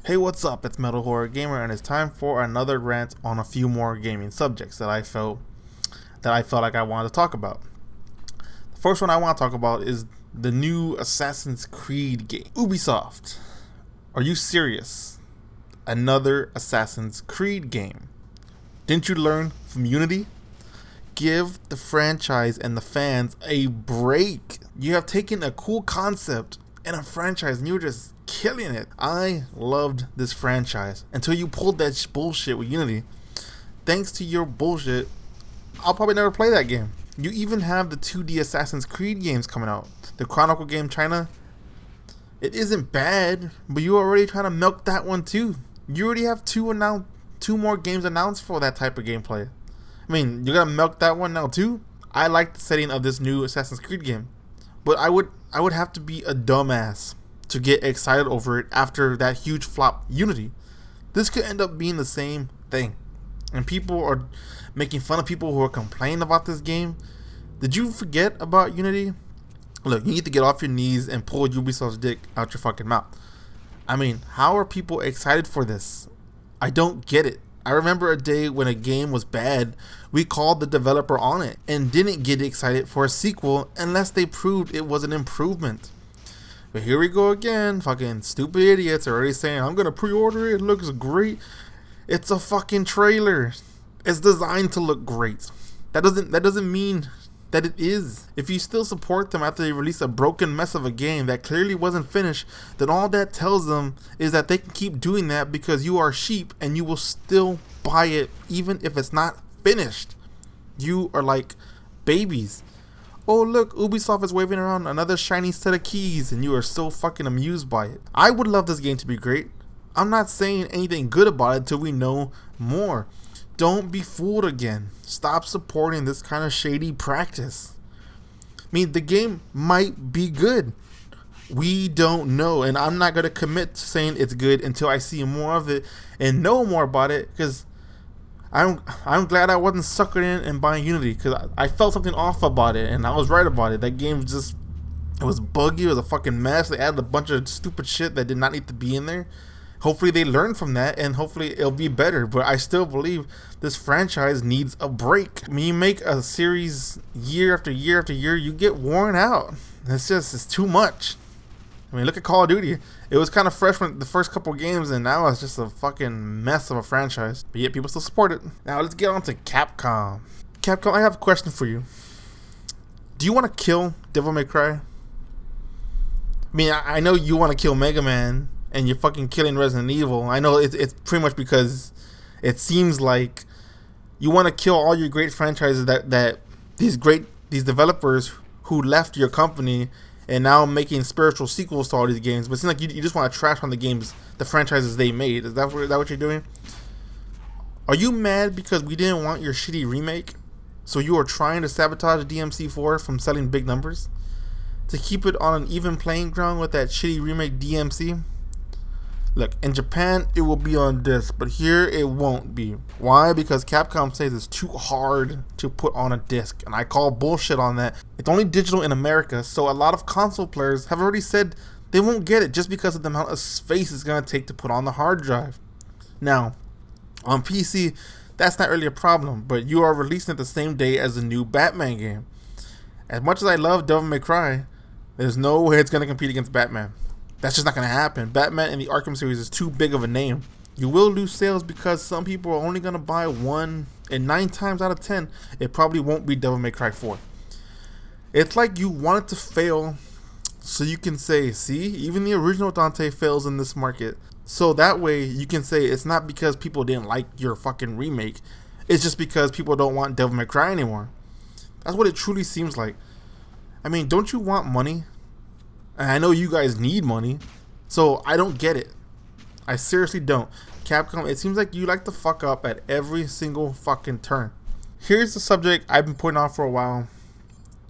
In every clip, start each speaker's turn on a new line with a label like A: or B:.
A: Hey, what's up? It's Metal Horror Gamer, and it's time for another rant on a few more gaming subjects that I felt like I wanted to talk about. The first one I want to talk about is the new Assassin's Creed game. Ubisoft, are you serious? Another Assassin's Creed game? Didn't you learn from Unity? Give the franchise and the fans a break. You have taken a cool concept and a franchise and you're just killing it. I loved this franchise until you pulled that bullshit with Unity. Thanks to your bullshit, I'll probably never play that game. You even have the 2D Assassin's Creed games coming out. The Chronicle game China, it isn't bad, but you're already trying to milk that one too. You already have two more games announced for that type of gameplay. I mean, you're gonna milk that one now too? I like the setting of this new Assassin's Creed game, but I would have to be a dumbass to get excited over it after that huge flop Unity. This could end up being the same thing, and people are making fun of people who are complaining about this game. Did you forget about Unity? Look, you need to get off your knees and pull Ubisoft's dick out your fucking mouth. I mean, how are people excited for this? I don't get it. I remember a day when a game was bad, we called the developer on it and didn't get excited for a sequel unless they proved it was an improvement. But here we go again. Fucking stupid idiots are already saying, I'm gonna pre-order it, it looks great. It's a fucking trailer. It's designed to look great. That doesn't mean that it is. If you still support them after they release a broken mess of a game that clearly wasn't finished, then all that tells them is that they can keep doing that because you are sheep and you will still buy it even if it's not finished. You are like babies. Oh look, Ubisoft is waving around another shiny set of keys and you are so fucking amused by it. I would love this game to be great. I'm not saying anything good about it until we know more. Don't be fooled again. Stop supporting this kind of shady practice. I mean, the game might be good. We don't know, and I'm not going to commit to saying it's good until I see more of it and know more about it, because I'm glad I wasn't suckered in and buying Unity, because I felt something off about it, and I was right about it. That game just, it was buggy, it was a fucking mess. They added a bunch of stupid shit that did not need to be in there. Hopefully they learn from that, and hopefully it'll be better. But I still believe this franchise needs a break. I mean, you make a series year after year after year, you get worn out. It's too much. I mean, look at Call of Duty. It was kind of fresh when the first couple games, and now it's just a fucking mess of a franchise. But yet people still support it. Now let's get on to Capcom. Capcom, I have a question for you. Do you want to kill Devil May Cry? I mean, I know you want to kill Mega Man, and you're fucking killing Resident Evil. I know it's pretty much because it seems like you want to kill all your great franchises that these developers who left your company and now making spiritual sequels to all these games. But it seems like you just want to trash on the franchises they made. Is that what you're doing? Are you mad because we didn't want your shitty remake? So you are trying to sabotage DMC4 from selling big numbers? To keep it on an even playing ground with that shitty remake DMC? Look, in Japan, it will be on disc, but here it won't be. Why? Because Capcom says it's too hard to put on a disc, and I call bullshit on that. It's only digital in America, so a lot of console players have already said they won't get it just because of the amount of space it's going to take to put on the hard drive. Now, on PC, that's not really a problem, but you are releasing it the same day as the new Batman game. As much as I love Devil May Cry, there's no way it's going to compete against Batman. That's just not going to happen. Batman in the Arkham series is too big of a name. You will lose sales because some people are only going to buy one, and 9 times out of 10, it probably won't be Devil May Cry 4. It's like you want it to fail so you can say, see, even the original Dante fails in this market. So that way you can say it's not because people didn't like your fucking remake. It's just because people don't want Devil May Cry anymore. That's what it truly seems like. I mean, don't you want money? And I know you guys need money, so I don't get it. I seriously don't. Capcom, it seems like you like to fuck up at every single fucking turn. Here's the subject I've been putting on for a while,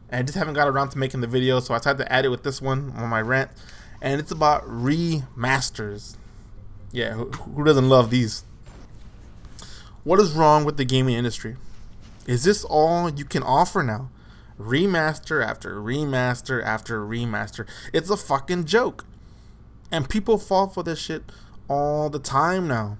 A: and I just haven't got around to making the video, so I decided to add it with this one on my rant. And it's about remasters. Yeah, who doesn't love these? What is wrong with the gaming industry? Is this all you can offer now? Remaster after remaster after remaster. It's a fucking joke. And people fall for this shit all the time now.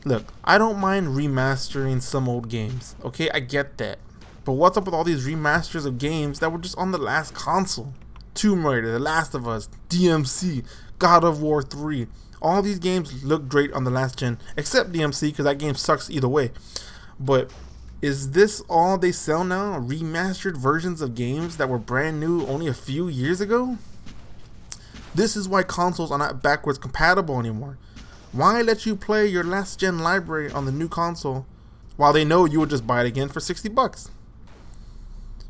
A: Look, I don't mind remastering some old games, okay? I get that. But what's up with all these remasters of games that were just on the last console? Tomb Raider, The Last of Us, DMC, God of War 3. All these games look great on the last gen, except DMC because that game sucks either way. But is this all they sell now? Remastered versions of games that were brand new only a few years ago? This is why consoles are not backwards compatible anymore. Why let you play your last gen library on the new console while they know you would just buy it again for $60?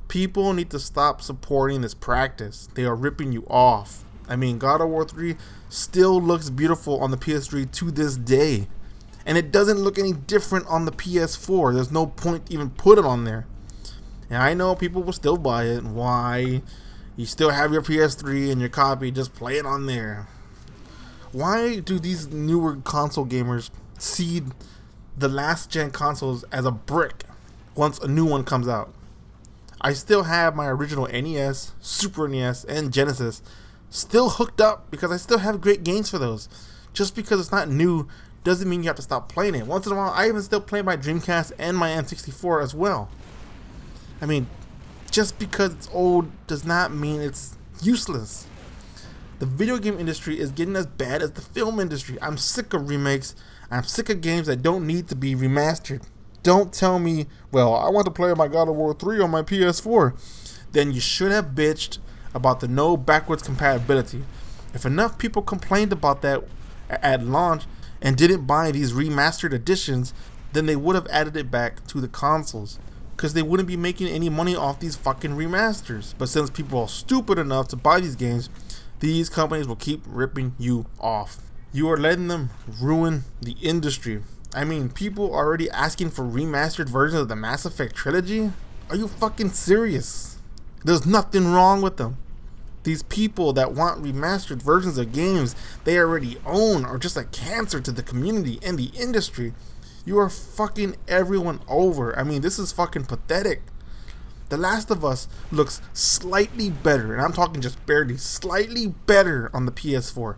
A: People need to stop supporting this practice. They are ripping you off. I mean, God of War 3 still looks beautiful on the PS3 to this day. And it doesn't look any different on the PS4. There's no point to even put it on there. And I know people will still buy it. Why? You still have your PS3 and your copy, just play it on there. Why do these newer console gamers see the last gen consoles as a brick once a new one comes out? I still have my original NES, Super NES, and Genesis still hooked up because I still have great games for those. Just because it's not new doesn't mean you have to stop playing it. Once in a while, I even still play my Dreamcast and my N64 as well. I mean, just because it's old does not mean it's useless. The video game industry is getting as bad as the film industry. I'm sick of remakes. I'm sick of games that don't need to be remastered. Don't tell me, well, I want to play my God of War 3 on my PS4. Then you should have bitched about the no backwards compatibility. If enough people complained about that at launch and didn't buy these remastered editions, then they would have added it back to the consoles, because they wouldn't be making any money off these fucking remasters. But since people are stupid enough to buy these games, these companies will keep ripping you off. You are letting them ruin the industry. I mean, people are already asking for remastered versions of the Mass Effect trilogy? Are you fucking serious? There's nothing wrong with them. These people that want remastered versions of games they already own are just a cancer to the community and the industry. You are fucking everyone over. I mean, this is fucking pathetic. The Last of Us looks slightly better, and I'm talking just barely, slightly better on the PS4.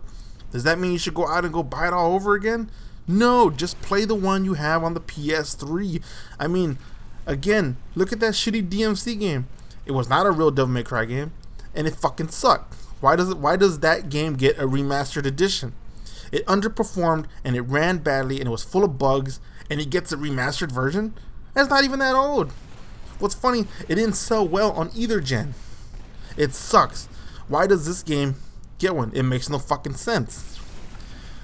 A: Does that mean you should go out and go buy it all over again? No, just play the one you have on the PS3. I mean, again, look at that shitty DMC game. It was not a real Devil May Cry game, and it fucking sucked. Why does that game get a remastered edition? It underperformed, and it ran badly, and it was full of bugs, and it gets a remastered version? That's not even that old. What's funny, it didn't sell well on either gen. It sucks. Why does this game get one? It makes no fucking sense.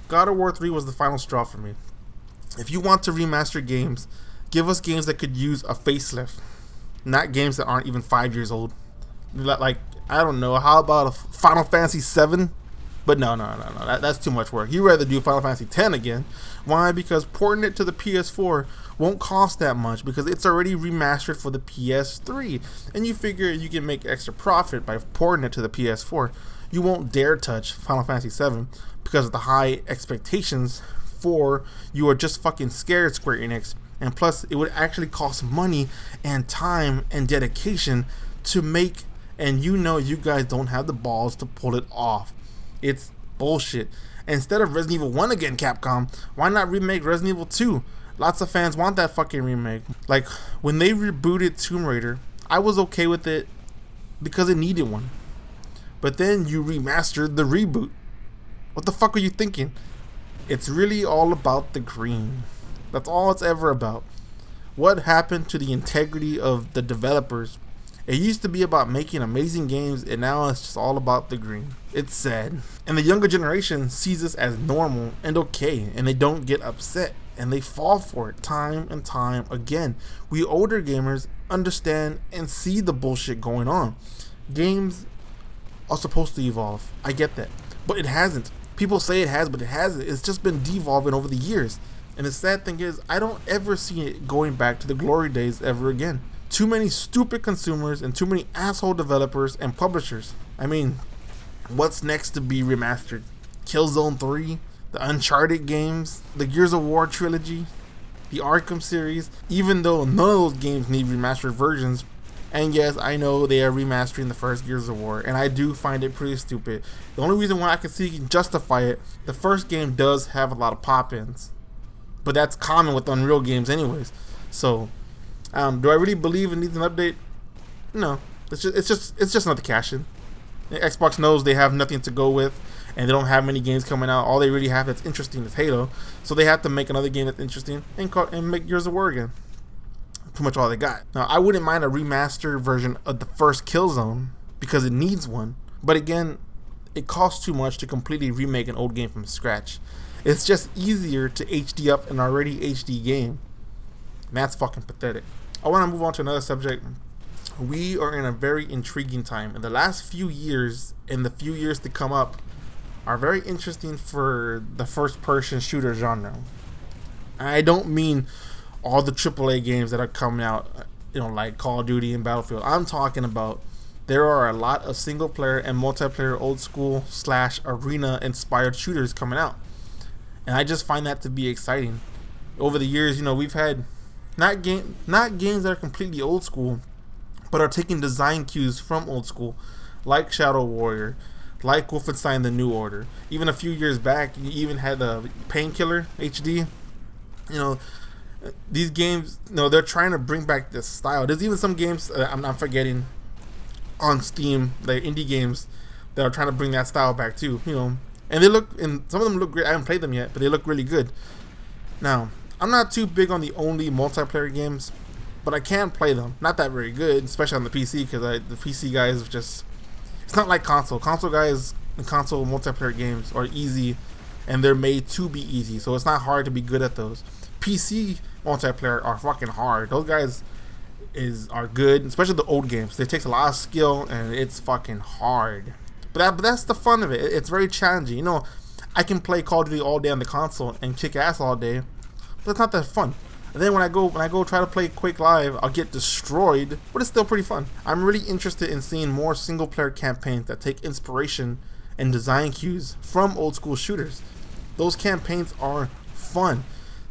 A: God of War 3 was the final straw for me. If you want to remaster games, give us games that could use a facelift, not games that aren't even 5 years old. Like, I don't know, how about a Final Fantasy 7? But no, that's too much work. You'd rather do Final Fantasy 10 again. Why? Because porting it to the PS4 won't cost that much because it's already remastered for the PS3. And you figure you can make extra profit by porting it to the PS4. You won't dare touch Final Fantasy 7 because of the high expectations for you are just fucking scared, Square Enix. And plus, it would actually cost money and time and dedication to make, and you know you guys don't have the balls to pull it off. It's bullshit. Instead of Resident Evil 1 again, Capcom, why not remake Resident Evil 2? Lots of fans want that fucking remake. Like, when they rebooted Tomb Raider, I was okay with it because it needed one. But then you remastered the reboot. What the fuck are you thinking? It's really all about the green. That's all it's ever about. What happened to the integrity of the developers? It used to be about making amazing games, and now it's just all about the green. It's sad. And the younger generation sees this as normal and okay, and they don't get upset, and they fall for it time and time again. We older gamers understand and see the bullshit going on. Games are supposed to evolve. I get that. But it hasn't. People say it has, but it hasn't. It's just been devolving over the years. And the sad thing is, I don't ever see it going back to the glory days ever again. Too many stupid consumers and too many asshole developers and publishers. I mean, what's next to be remastered? Killzone 3, the Uncharted games, the Gears of War trilogy, the Arkham series. Even though none of those games need remastered versions, And yes, I know they are remastering the first Gears of War, and I do find it pretty stupid. The only reason why I can see justify it, the first game does have a lot of pop-ins, but that's common with Unreal games anyways. So, do I really believe it needs an update? No, it's just another cash-in. Xbox knows they have nothing to go with, and they don't have many games coming out. All they really have that's interesting is Halo, so they have to make another game that's interesting and make Gears of War again. Pretty much all they got. Now, I wouldn't mind a remastered version of the first Killzone because it needs one, but again, it costs too much to completely remake an old game from scratch. It's just easier to HD up an already HD game. And that's fucking pathetic. I want to move on to another subject. We are in a very intriguing time. In the last few years, and the few years to come up, are very interesting for the first-person shooter genre. I don't mean all the AAA games that are coming out, like Call of Duty and Battlefield. I'm talking about there are a lot of single-player and multiplayer old-school / arena-inspired shooters coming out. And I just find that to be exciting. Over the years, we've had not games that are completely old school, but are taking design cues from old school, like Shadow Warrior, like Wolfenstein: The New Order. Even a few years back, you even had the Painkiller HD. These games, they're trying to bring back this style. There's even some games I'm forgetting on Steam, like indie games, that are trying to bring that style back too. And some of them look great. I haven't played them yet, but they look really good. Now, I'm not too big on the only multiplayer games, but I can play them. Not that very good, especially on the PC, because the PC guys just, it's not like console. Console guys and console multiplayer games are easy, and they're made to be easy, so it's not hard to be good at those. PC multiplayer are fucking hard. Those guys are good, especially the old games. It takes a lot of skill, and it's fucking hard. But that's the fun of it. It's very challenging. I can play Call of Duty all day on the console and kick ass all day, but it's not that fun. And then when I go try to play Quake Live, I'll get destroyed, but it's still pretty fun. I'm really interested in seeing more single player campaigns that take inspiration and design cues from old school shooters. Those campaigns are fun.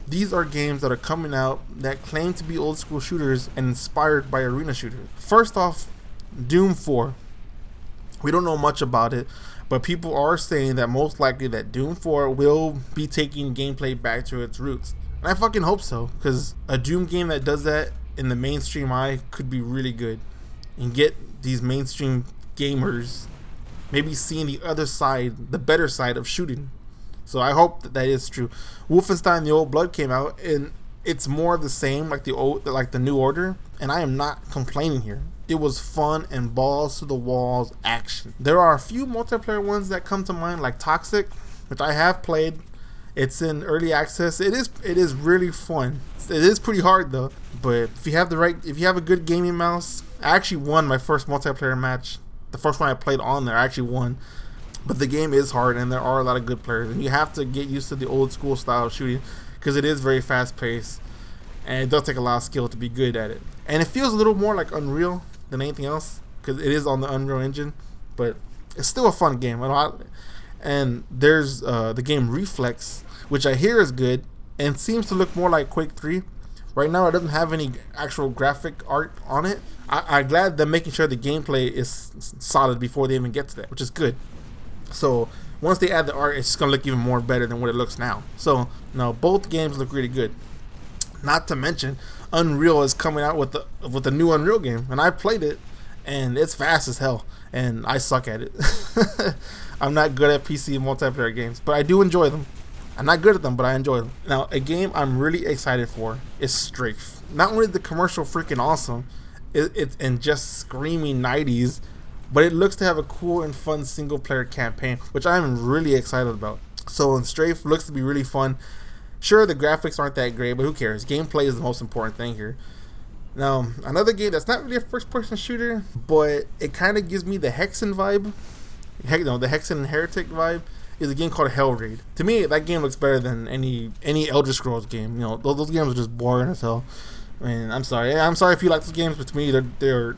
A: These are games that are coming out that claim to be old school shooters and inspired by arena shooters. First off, Doom 4. We don't know much about it, but people are saying that most likely that Doom 4 will be taking gameplay back to its roots. And I fucking hope so, because a Doom game that does that in the mainstream eye could be really good and get these mainstream gamers maybe seeing the other side, the better side of shooting. So I hope that is true. Wolfenstein: The Old Blood came out, and it's more of the same, like the New Order, and I am not complaining here. It was fun and balls to the walls action. There are a few multiplayer ones that come to mind, like Toxic, which I have played. It's in early access. It is really fun. It is pretty hard though, but if you have a good gaming mouse, I actually won my first multiplayer match. The first one I played on there, I actually won. But the game is hard, and there are a lot of good players, and you have to get used to the old school style of shooting because it is very fast paced, and it does take a lot of skill to be good at it. And it feels a little more like Unreal than anything else because it is on the Unreal Engine, but it's still a fun game. And there's the game Reflex, which I hear is good and seems to look more like Quake 3. Right now, it doesn't have any actual graphic art on it. I'm glad they're making sure the gameplay is solid before they even get to that, which is good. So once they add the art, it's just gonna look even more better than what it looks now. So now both games look really good. Not to mention, Unreal is coming out with the new Unreal game, and I played it, and it's fast as hell, and I suck at it. I'm not good at PC multiplayer games, but I do enjoy them. I'm not good at them, but I enjoy them. Now, a game I'm really excited for is Strafe. Not only the commercial freaking awesome, it's and just screaming 90s, but it looks to have a cool and fun single player campaign, which I'm really excited about. So Strafe looks to be really fun. Sure, the graphics aren't that great, but who cares? Gameplay is the most important thing here. Now, another game that's not really a first person shooter, but it kind of gives me the Hexen vibe. The Hexen and Heretic vibe is a game called Hell Raid. To me, that game looks better than any Elder Scrolls game. Those games are just boring as hell. I mean, I'm sorry if you like those games, but to me, they're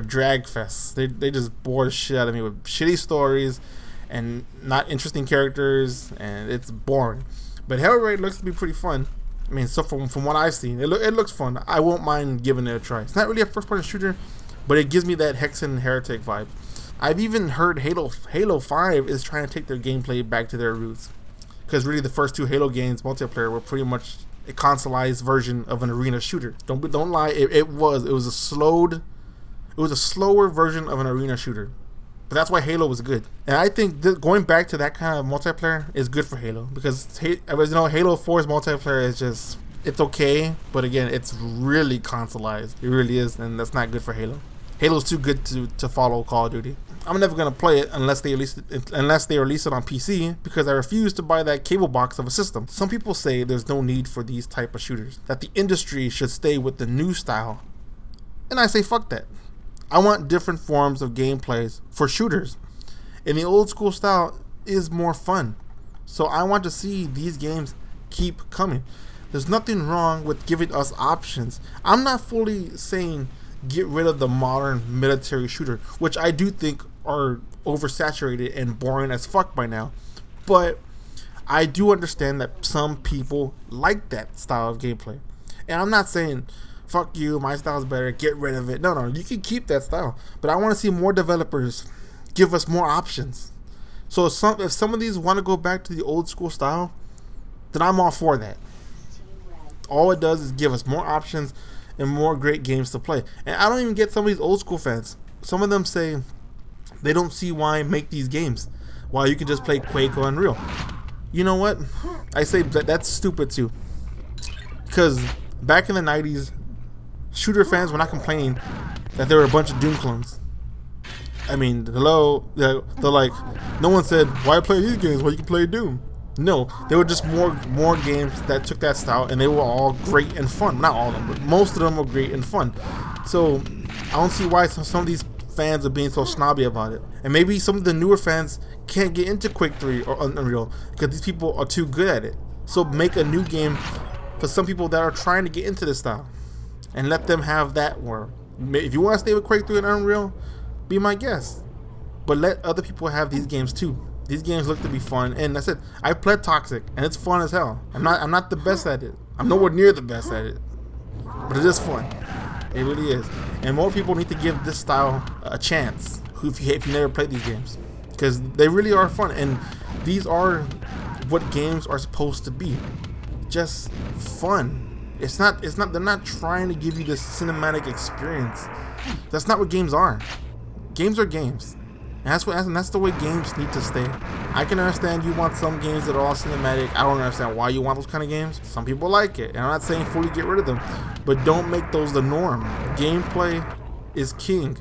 A: drag fests. They just bore the shit out of me with shitty stories and not interesting characters, and it's boring. But Hell Raid looks to be pretty fun. I mean, so from what I've seen, it looks fun. I won't mind giving it a try. It's not really a first-person shooter, but it gives me that Hexen Heretic vibe. I've even heard Halo 5 is trying to take their gameplay back to their roots, because really the first 2 Halo games multiplayer were pretty much a consoleized version of an arena shooter. Don't lie, it was a slower version of an arena shooter. But that's why Halo was good. And I think going back to that kind of multiplayer is good for Halo, because Halo 4's multiplayer is just, it's okay, but again, it's really consoleized. It really is, and that's not good for Halo. Halo's too good to follow Call of Duty. I'm never gonna play it unless they release it on PC, because I refuse to buy that cable box of a system. Some people say there's no need for these type of shooters, that the industry should stay with the new style, and I say fuck that. I want different forms of gameplays for shooters, and the old school style is more fun. So I want to see these games keep coming. There's nothing wrong with giving us options. I'm not fully saying get rid of the modern military shooter, which I do think are oversaturated and boring as fuck by now. But I do understand that some people like that style of gameplay. And I'm not saying, fuck you, my style's better, get rid of it. No, you can keep that style. But I want to see more developers give us more options. So if some of these want to go back to the old school style, then I'm all for that. All it does is give us more options and more great games to play. And I don't even get some of these old school fans. Some of them say they don't see why make these games while you can just play Quake or Unreal. You know what? I say that's stupid too. Because back in the 90s, shooter fans were not complaining that there were a bunch of Doom clones. I mean, hello, they're like, no one said, why play these games when you can play Doom? No, they were just more games that took that style, and they were all great and fun. Not all of them, but most of them were great and fun. So I don't see why some of these fans are being so snobby about it. And maybe some of the newer fans can't get into Quake 3 or Unreal because these people are too good at it. So make a new game for some people that are trying to get into this style, and let them have that world. If you want to stay with Quake 3 and Unreal, be my guest. But let other people have these games too. These games look to be fun, and that's it. I played Toxic, and it's fun as hell. I'm not the best at it. I'm nowhere near the best at it, but it is fun. It really is. And more people need to give this style a chance if you never played these games, because they really are fun, and these are what games are supposed to be. Just fun. It's not. They're not trying to give you this cinematic experience. That's not what games are. Games are games. And that's the way games need to stay. I can understand you want some games that are all cinematic. I don't understand why you want those kind of games. Some people like it, and I'm not saying fully get rid of them, but don't make those the norm. Gameplay is king.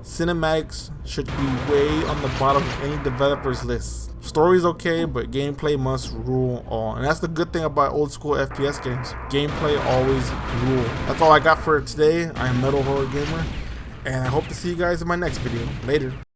A: Cinematics should be way on the bottom of any developer's list. Story's okay, but gameplay must rule all. And that's the good thing about old school FPS games. Gameplay always rule. That's all I got for today. I'm Metal Horror Gamer, and I hope to see you guys in my next video. Later.